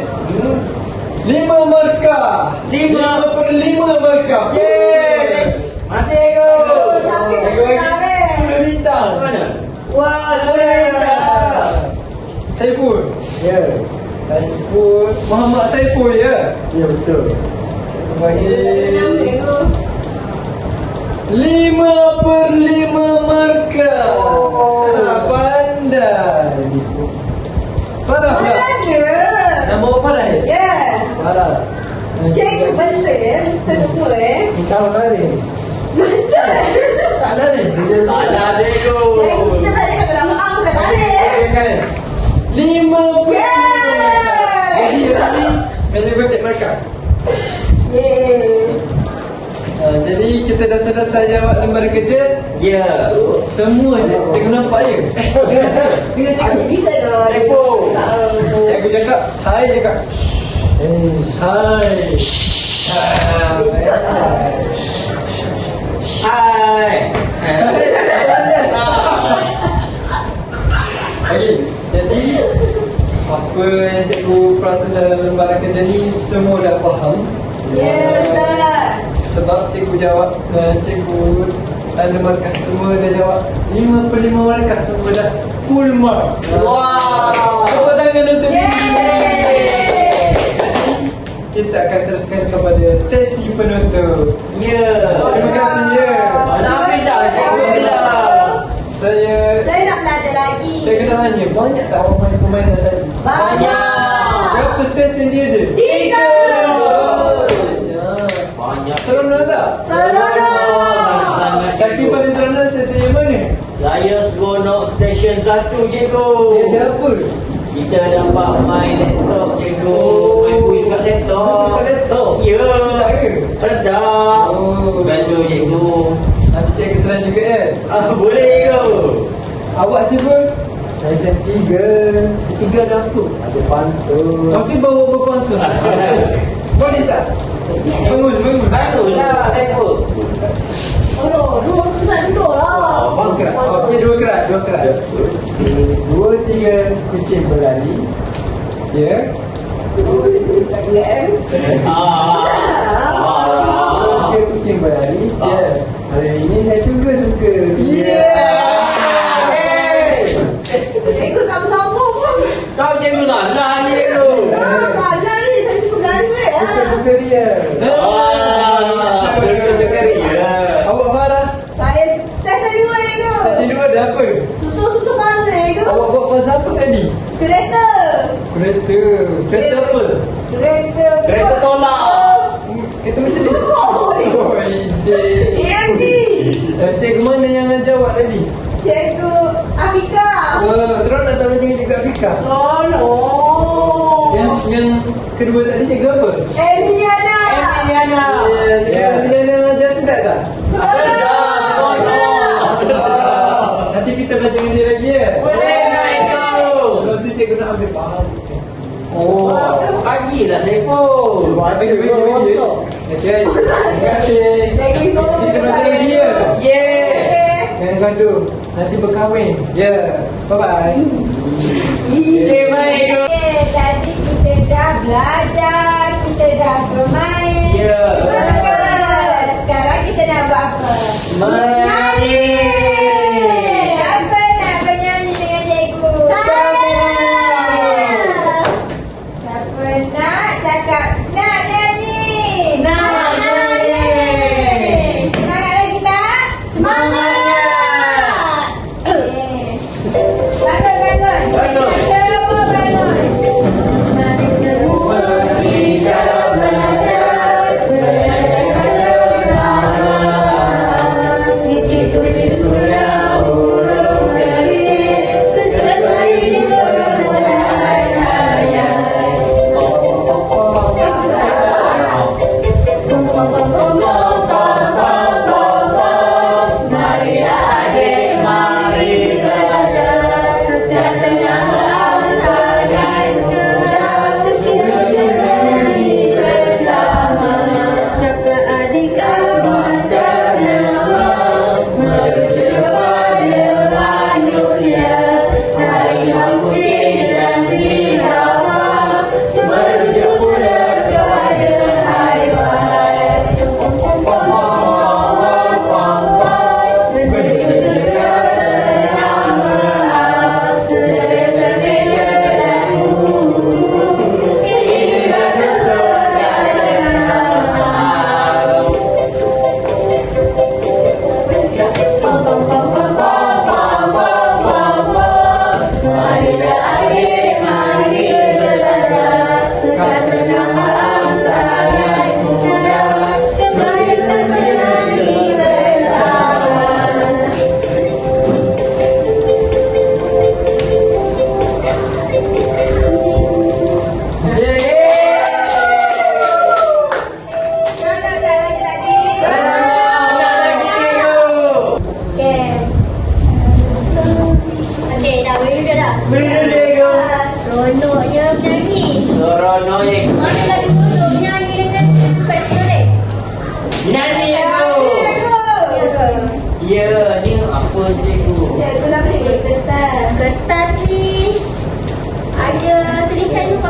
5 markah. 5/5 markah. Yeay. Masih cikgu. Cikgu bagi 10 bintang. Mana? Wah, Saiful. Ya. Saiful. Muhammad Saiful ya. Ya betul. Bagi 5/5 markah. Pandai. Farah pula. Nama awak Farah ya? Ya. Farah. Cikgu betul. Betul semua Tahu lari. Betul. Tak lari. Ada cikgu. Cikgu kita tadi kata nama aku kat tarik. 5/5. Yeay. Jadi tadi meja kutip markah. Yeay. Jadi kita dah selesai jawab lembar kerja. Ya. Semua je. Cikgu nampak je. Dengan cikgu. Bisa ke? Cikgu cakap, hai cakap. Hai. Hai. Okey, jadi apa yang cikgu perasan dalam lembaran kerja ni semua dah faham. Ya, Ustaz. Sebab cikgu jawab, cikgu tanda markah semua dah jawab 5 per 5 markah semua dah full mark. Wow. Tepuk tangan untuk Yeay. kita akan teruskan kepada sesi penutup. Ya. Terima kasih ya. Nak dah cikgu bilang. Saya Saya nak belajar lagi. kena tanya, banyak tak orang main permainan tadi? Banyak. Berapa stesen dia ada? 3. Banyak. Banyak. Seronok tak? Seronok. Sangat Kaki cikgu. paling seronok stesen yang mana? Saya seronok stesen 1 cikgu. Dia ada apa? Kita dapat main laptop cikgu. Main kuis kat laptop. Kat laptop? Ya. Sedap ke? Sedap. Oh. Biasa cikgu. Nanti cikgu try juga kan? Boleh cikgu. Awak sibuk? Saya setiga. Setiga ada apa? Ada pantun. Kau cuba bawa berpantun. Boleh tak? Bangun. Bangunlah laptop. Oh, dua tak duduk lah. Dua kerat. Okey, dua kerat. Dua, tiga, kucing berlari. Ya. Tiga kucing berlari. Ya. Hari ini saya suka. Cikgu tak bersambung pun. Kau cikgu salah ni cikgu. Malah ni, saya suka berani Suka dia. Suka dia. Awak Farah? Saya dua cikgu. Sesi dua ada apa? Susu puzzle cikgu. Awak buat puzzle apa tadi? Kereta. Kereta apa? Kereta tolak. Kereta macam ni? Oh, ide. AMG. Cikgu mana yang jawab tadi? Cikgu Afika. Seronok tak belajar dengan cikgu Afika? Tolong. Yang kedua tadi cikgu apa? Emiliana. Cikgu Emiliana ajar sedap tak? Nanti kita belajar dengan dia lagi ya? Boleh tak cikgu? Kalau tu cikgu nak ambil faham. Oh, bagilah telefon. Okey. Terima kasih. Kita belajar dengan dia. Yeah. Jangan gaduh. Nanti berkahwin. Ya. Bye-bye. Terima kasih. Jadi kita dah belajar, kita dah bermain. Ya. Bagus. Sekarang kita nak buat apa? Menyanyi. Apa nak bernyanyi dengan cikgu? Siapa nak cakap nak nyanyi? Nak nyanyi. Semangat lagi tak? Semangat. Okey. Bangun. Bangun. Semua bangun. Mari semua kita belajar.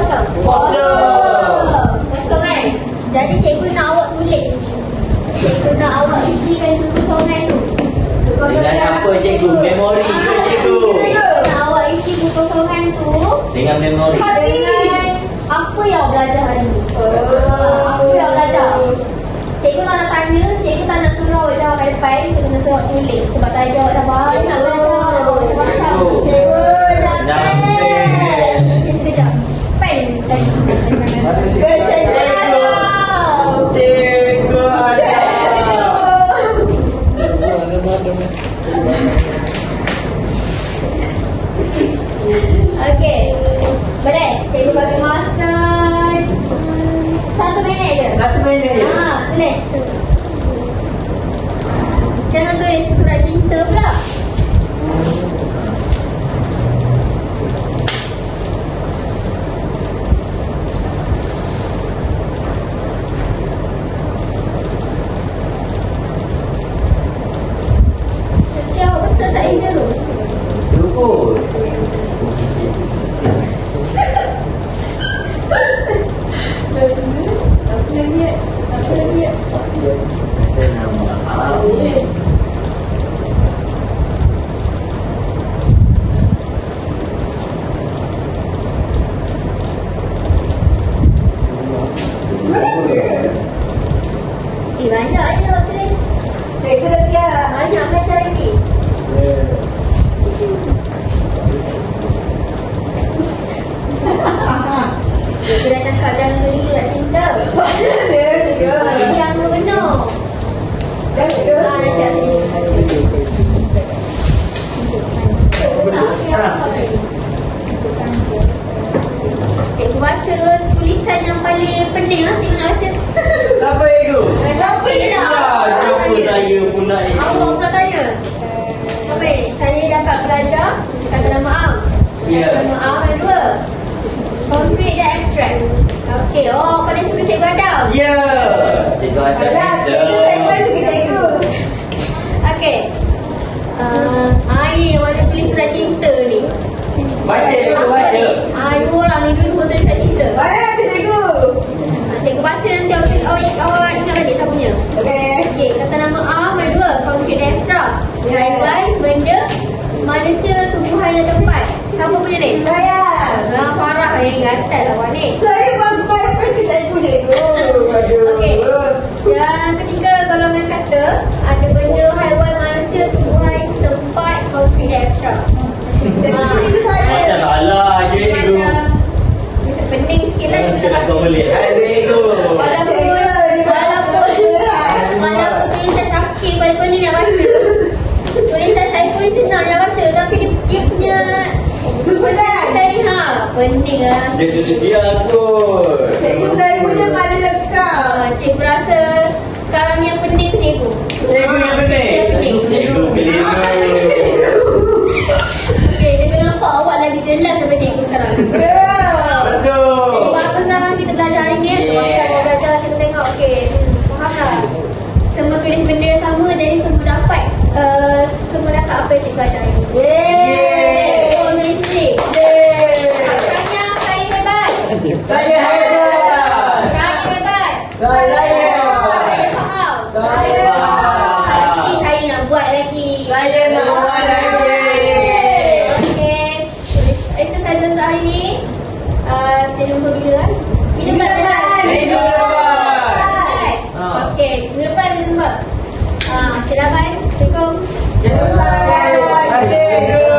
kosong? Kosong kan? Jadi cikgu nak awak tulis. Cikgu nak awak isikan kekosongan tu. Dengan apa cikgu? Memori ke cikgu? Nak awak isi kekosongan tu Dengan memori. dengan apa yang awak belajar hari ni. Apa yang awak belajar. Cikgu tak nak tanya, cikgu tak nak suruh awak jawab kat depan, cikgu nak suruh awak tulis. Sebab tadi awak dah banyak belajar. Cikgu. Okey, sekejap. Pen tadi. Cikgu ada. Okey. Boleh? Cikgu bagi masa 1 minit je. 1 minit je. Tulis. Jangan tulis surat cinta pula. Setiap betul tak izin tu? Betul pun. Banyak je awak tulis. Cikgu dah siap. Banyak belajar lagi. Cikgu dah cakap jangan tulis surat cinta. Jangan benar. Dah siap tadi. Cikgu baca tulisan yang paling pening lah cikgu nak baca. Siapa cikgu? Siapa je tak? Kenapa saya pula ni? Awak pula tanya. Siapa? Saya dapat belajar kata maaf. Ya. Kata maaf yang dua. Konkret dan abstrak. Okey, pada suka cikgu Adam. Ya. Cikgu ada. Cikgu. Okey. Ini orang yang tulis surat cinta ni. Baca cikgu, Apa baca. ni? Dua orang ni dua tulis surat cinta. Mana cikgu? Cikgu baca nanti awak ingat balik siapa punya. Okey. Okey, kata nama A kedua, konkret dan abstrak. Haiwan, benda, manusia, tumbuhan dan tempat. Siapa punya ni? Saya. Farah gatal awak ni. Saya pas first cikgu cikgu. Okey. Yang ketiga golongan kata ada benda, haiwan, manusia, tumbuhan, tempat, konkret dan abstrak. Itu saya. Macam salah cikgu. Macam pening sikit lah. Jangan cakap kau boleh. Hai cikgu. Walaupun tulisan Syakir paling pening nak baca. Tulisan saya pun senang nak baca, tapi dia punya saya pening lah. Dia tulis dia kot. Cikgu saya punya paling lekap. Cikgu rasa sekarang ni yang pening tu cikgu. Cikgu yang pening. Cikgu keliru. Okay, cikgu nampak awak lagi jelas daripada cikgu sekarang. Betul. Jadi baguslah kita belajar hari ni. Sebab kita mau belajar, kita tengok okay, faham lah. Semua tulis benda yang sama, jadi semua dapat apa yang cikgu ajar hari ni. Semua tulis sendiri. Tanya saya hebat. Saya hebat. Saya hebat. Saya hebat. Saya faham. Saya faham. Nanti saya nak buat lagi. Saya nak buat lagi. Okey. Itu saja untuk hari ni. Kita jumpa bila? Minggu depan. Minggu depan. Okey, minggu depan kita jumpa. Okay, bye-bye. Assalamualaikum. Terima kasih.